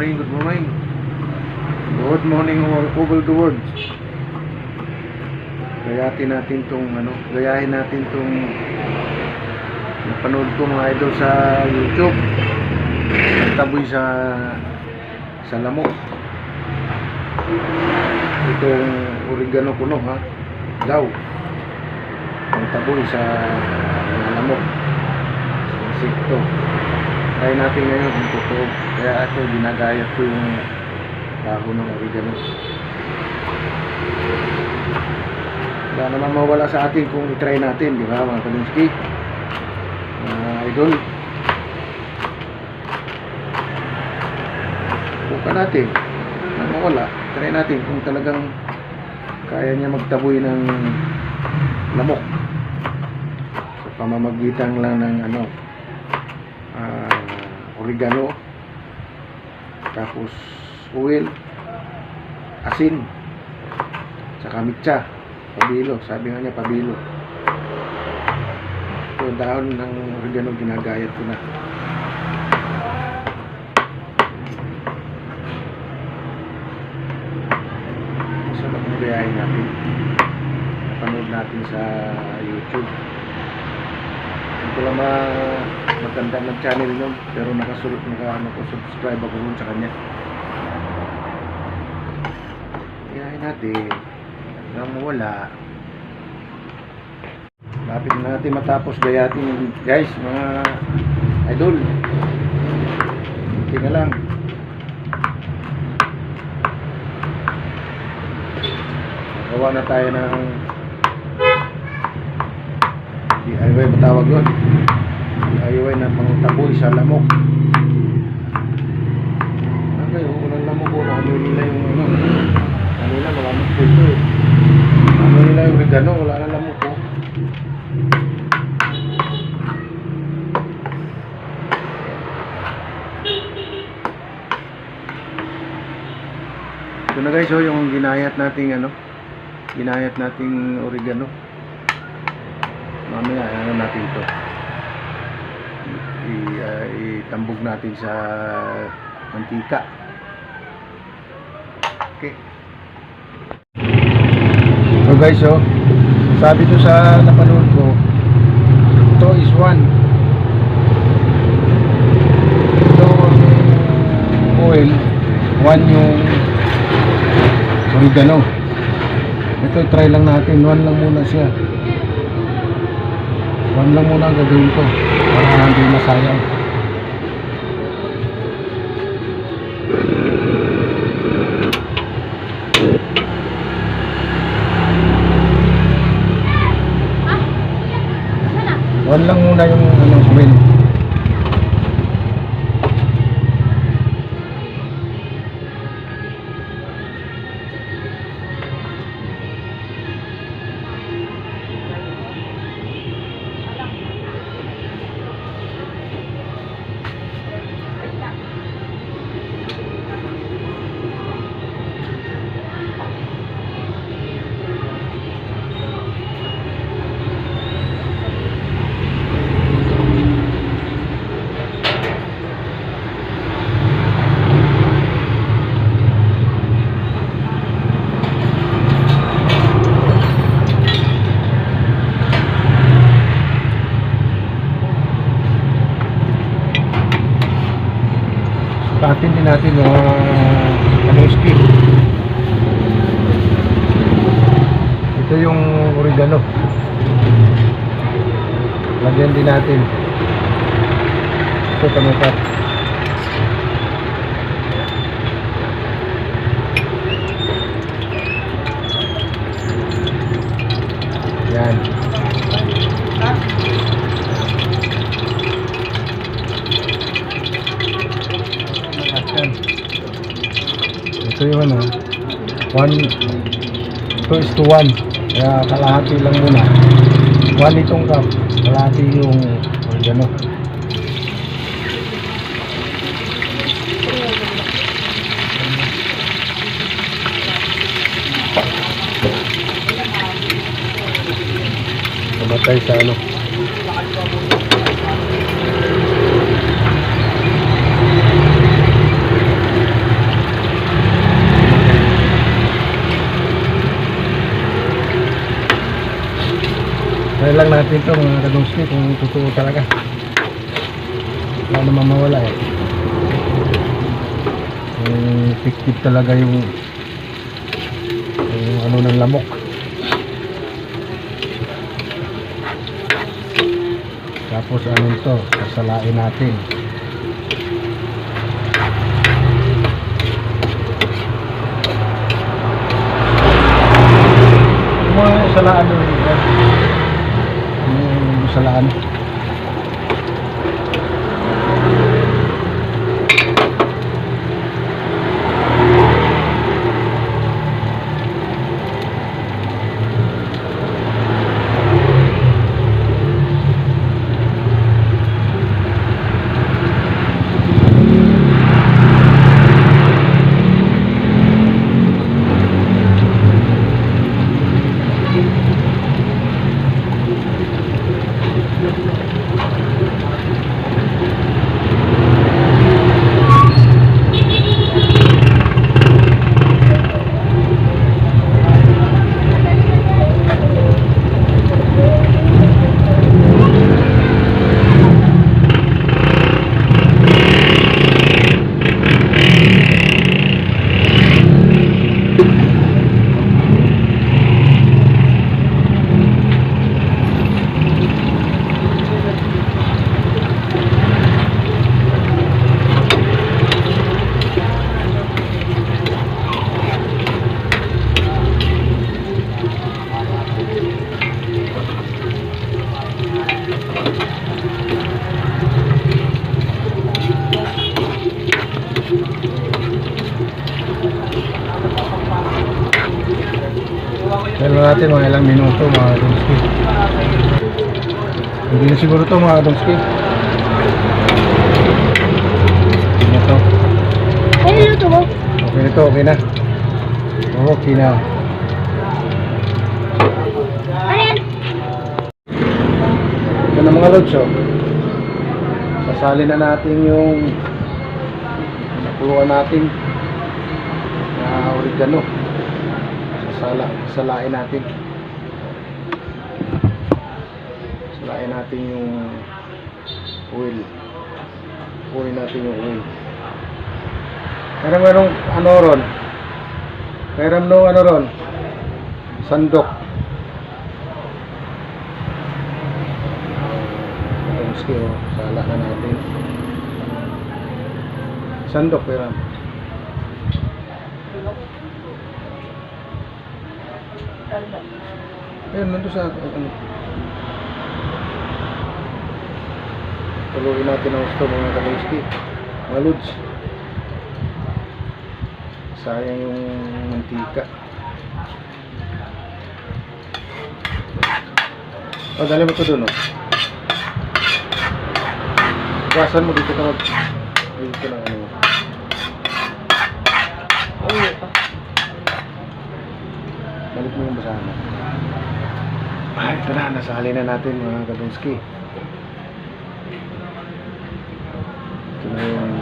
morning, good morning. Good morning over the world. Gayahin natin tong napanood ko mga idol sa YouTube. Nagtaboy sa lamok. Itong oregano kuno ha. Daw. Nagtaboy sa lamok. Insekto. Try natin ngayon kung totoo. Kaya ako ginagayat ko yung dahon ng oregano. Wala naman mawala sa atin kung i-try natin, di ba mga Kalinski? Idol. Buka natin. Wala mawala. Try natin kung talagang kaya niya magtaboy ng lamok. Sa pamamagitan lang ng oregano, tapos oil, asin, saka mitsa, pabilo. Sabi nga niya pabilo. Ito dahon ng oregano, ginagayat ko na. Masarap na gayahin natin. Napanood natin sa YouTube. Ito lang maganda ng channel nun, pero nakasubscribe ako nun sa kanya. Gayahin natin. Nang mawala. Lapit na natin matapos gayatin, guys, mga idol. Tingnan lang. Gawa na tayo ng DIY, matawag yun. DIY na pangtaboy sa lamok. Okay, walang lamok ko. Ano nila yung ano nila, malamok po ito eh. Ano nila yung oregano, wala na lamok ko. Ito na guys, yung ginayat nating oregano. Mamaya natin ito. Itambog natin sa mantika. Okay. So guys, sabi to sa napanood ko, ito is 1. Ito oil, 1 yung oregano. Ito try lang natin, 1 lang muna siya. 1 lang muna ang gagawin ko para hindi masayang. One lang muna yung oil. Sukatin din natin mga ski. Ito yung oregano. Lagyan din natin. Ito tamukat. Yan. Ito yung 2:1. Kaya kalahati lang muna. 1 itong cup, kalahati yung oregano. Kamatay sa lang natin ito mga kadungski kung totoo talaga. Wala namang mawala eh. Effective talaga yung ano ng lamok. Tapos ano ito, sasalain natin. Mga salaan nyo rin. Yung salaan. Kailan natin mga ilang minuto mga kadungski. Hindi na siguro ito mga kadungski. Hindi na ito. Ay, luto mo. Okay na ito, okay na. Okay na. Ano yan? Ito na mga lods, oh. Sasali na natin yung napuluan natin na oregano. Salain natin. Salain natin yung oil. Kunin natin yung oil. Merong ano ron? Meron no ano ron? Sandok. Ito oh, sala na natin. Sandok pero ayun, nandun sa ano. Tuloy natin ang gusto mga kadungski, mga lods. Sayang yung mantika. Oh, dali mo ito dun, oh. Gasan mo dito ka mag... Dito lang ano. Balik mo yung basahan mo. Ay, ito na, nasali na natin mga kadungski. Ito na yung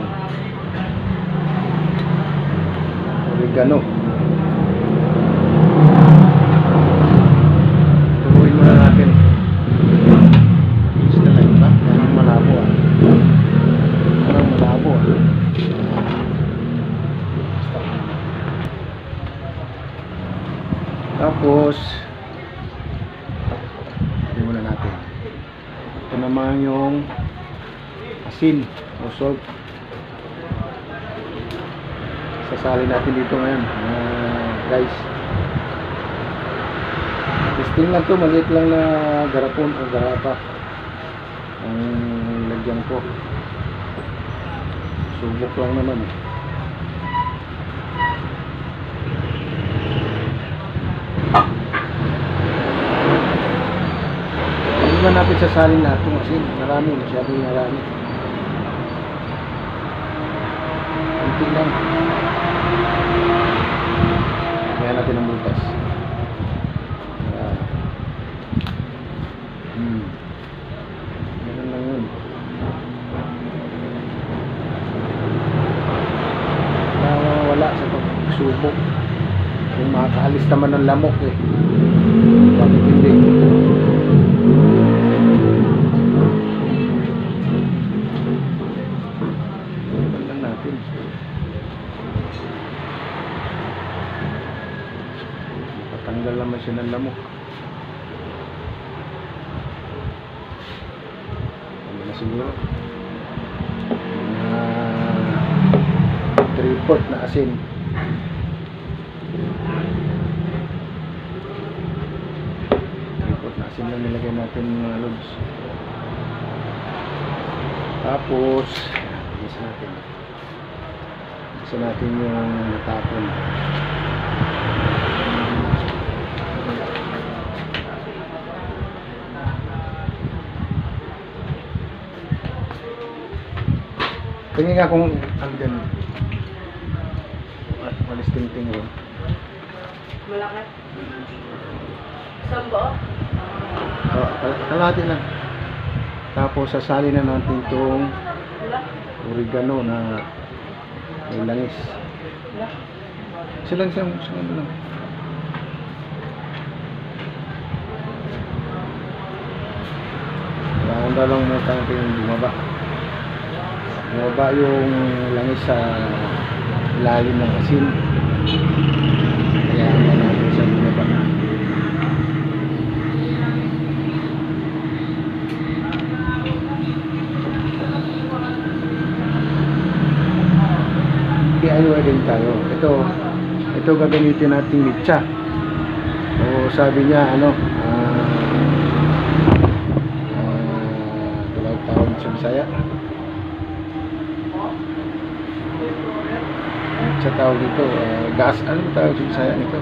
oregano. Tuloy muna natin. Gusto na yun ba? Parang malabo ah. Parang malabo ah. Tapos hindi muna natin. Ito naman yung asin o salt. Sasali natin dito ngayon guys. Testing lang to, maliit lang na garapon o garapa ang lagyan ko. Subok lang naman eh. Naman natin sasalin natin kasi marami, masyadong marami. Kunti lang. Kaya natin ang butas. Ganun lang yun. Wala sa pagsubok. Kung makakaalis naman ng lamok eh. Bakit hindi? Tanggal naman siya ng lamok. Ano na siguro? 3/4 na asin. Na asin lang nilagay natin mga lods. Tapos isa natin yung natapon. Tingin nga kung ano dyan. Walis ting-ting yun. Malaki. Sambo? Kalahati lang. Tapos sasali na natin itong oregano na may langis. Silang siyang ano lang. Handa lang muna natin bumaba. Bumaba yung langis sa ilalim ng asin. Kaya handa natin siya bumaba. DIY din tayo. Ito gagamitin natin mitsa. O sabi niya tawag sa Bisaya. Mitsa tawag dito, gas, ano tawag sa Bisaya nito?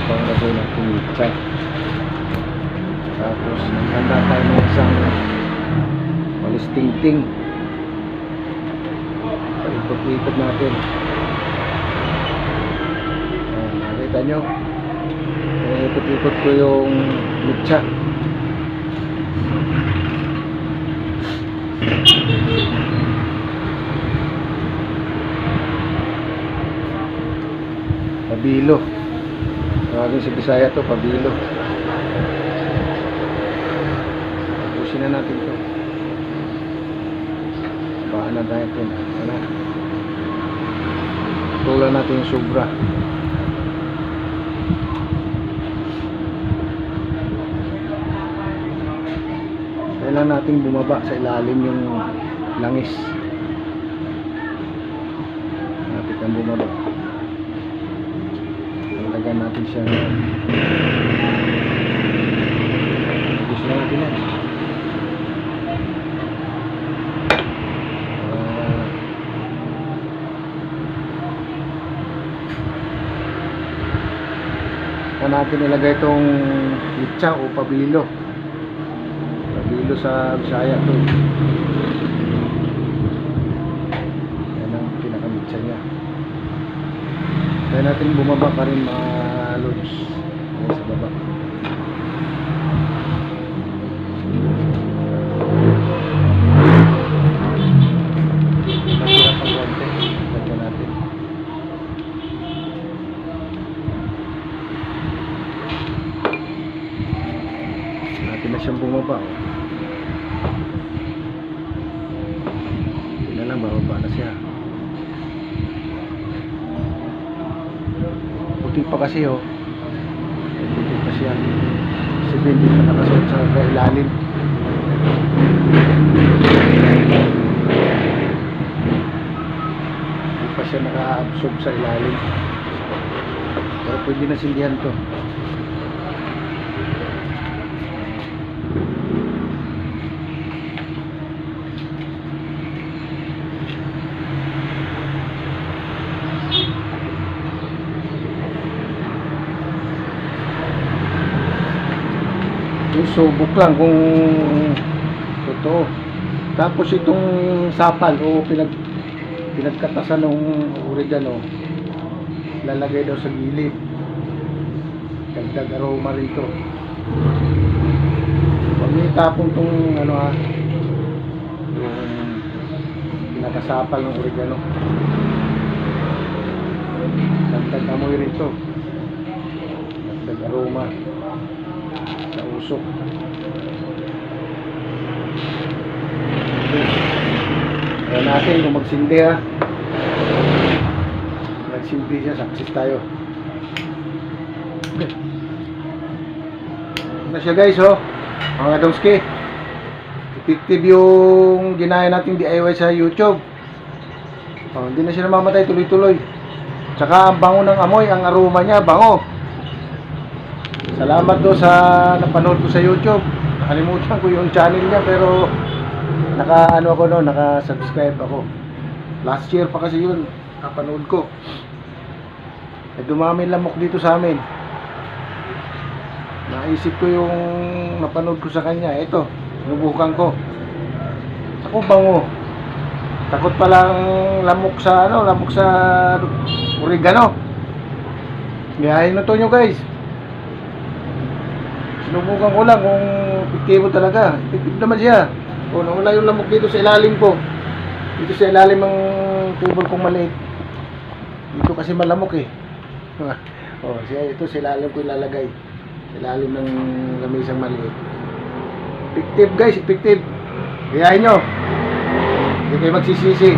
Panglagoy natin mitsa. Tapos handa tayo ng isang walis ting-ting. Ikot-ikot natin. Nakita nyo, ikot-ikot ko yung mitsa. Pabilo. Tawagin sa Bisaya to, pabilo. Tapusin na natin to. Baka na tayo ito. Tulan natin yung sobra. Kailangan natin bumaba sa ilalim yung langis. Napit ang bumaba. Lagyan natin siya. Gusto natin yan. Natin ilagay itong mitsa o pabilo sa Bisaya to. Yan ang pinakamitsa niya. Kaya natin bumaba pa rin mga lods sa baba. Natira pang konti. Lagyan natin. Natin na siyang bumaba. Hindi na lang, bababa na siya. Puti pa kasi puti pa siya. Kasi hindi pa nakasuot sa ilalim. Hindi pa siya naka-absorb sa ilalim. Pero pwede na sindihan to. Subok lang kung totoo. Tapos itong sapal o pinagkatasan ng oregano, lalagay daw sa gilid. Dagdag aroma rito. Pag may tapon itong yung pinakasapal ng oregano, dagdag amoy rito. Dagdag aroma. tusok. Kaya natin kung magsindi ha. Nagsindi siya, success tayo. Na siya guys oh, mga Domski. Effective yung ginaya nating DIY sa YouTube. Oh, hindi na siya namamatay tuloy-tuloy. Tsaka ang bango ng amoy, ang aroma niya, bango. Salamat do sa napanood ko sa YouTube. Nakalimutan ko yung channel niya pero naka-subscribe ako. Last year pa kasi yun, napanood ko. Dumami lamok dito sa amin. Naisip ko yung napanood ko sa kanya. Ito, sinubukan ko. Ako bango. Takot palang lamok sa oregano. Gayahin na to nyo guys. Sinubukan ko lang kung epektibo talaga. Effective naman siya. O, nawala yung lamok dito sa ilalim ko. Dito sa ilalim ng table kong maliit. Dito kasi malamok eh. O, siya ito sa ilalim ko ilalagay. Sa ilalim ng lamisang maliit. Effective guys, effective. Gayahin nyo. Hindi kayo magsisisi.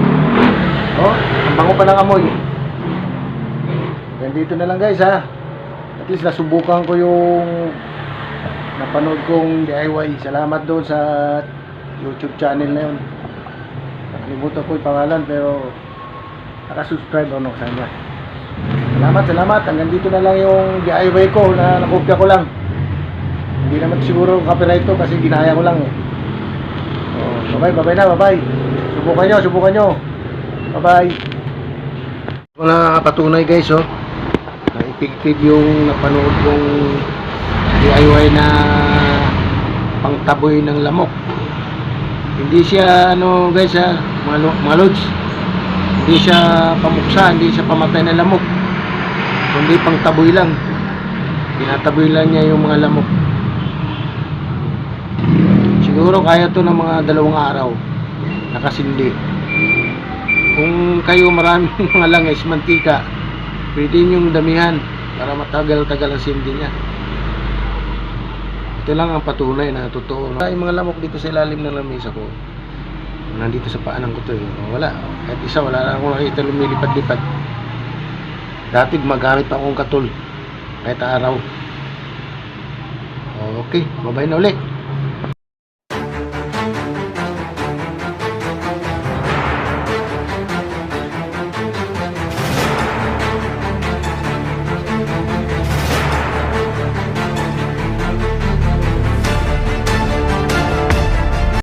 O, ang bango pa ng amoy. Ganito na lang guys ha. At least nasubukan ko yung napanood kong DIY. Salamat doon sa YouTube channel na yun. Nakalimutan ko yung pangalan pero nakasubscribe ako sa kanya. Salamat. Hanggang dito na lang yung DIY ko na nakopya ko lang. Hindi naman siguro copyright to kasi ginaya ko lang eh. So, bye na. Subukan nyo. Bye. Wala patunay guys oh. Na effective yung napanood kong DIY na pangtaboy ng lamok. Hindi siya guys ha, mga lods. Hindi siya pamuksa, hindi siya pamatay ng lamok. Kundi pangtaboy lang. Tinataboy lang niya yung mga lamok. Siguro kaya to ng mga 2 araw nakasindi. Kung kayo maraming mga langis, mantika, pwede niyong damihan para matagal-tagal ang sindi niya. Ito lang ang patunay na totoo. Yung mga lamok dito sa ilalim ng lamesa ko, nandito sa paanan ko to eh. Wala. Kahit isa, wala lang akong nakita lumilipad-lipad. Dati magamit pa akong katul kahit araw. Okay, bye-bye na ulit.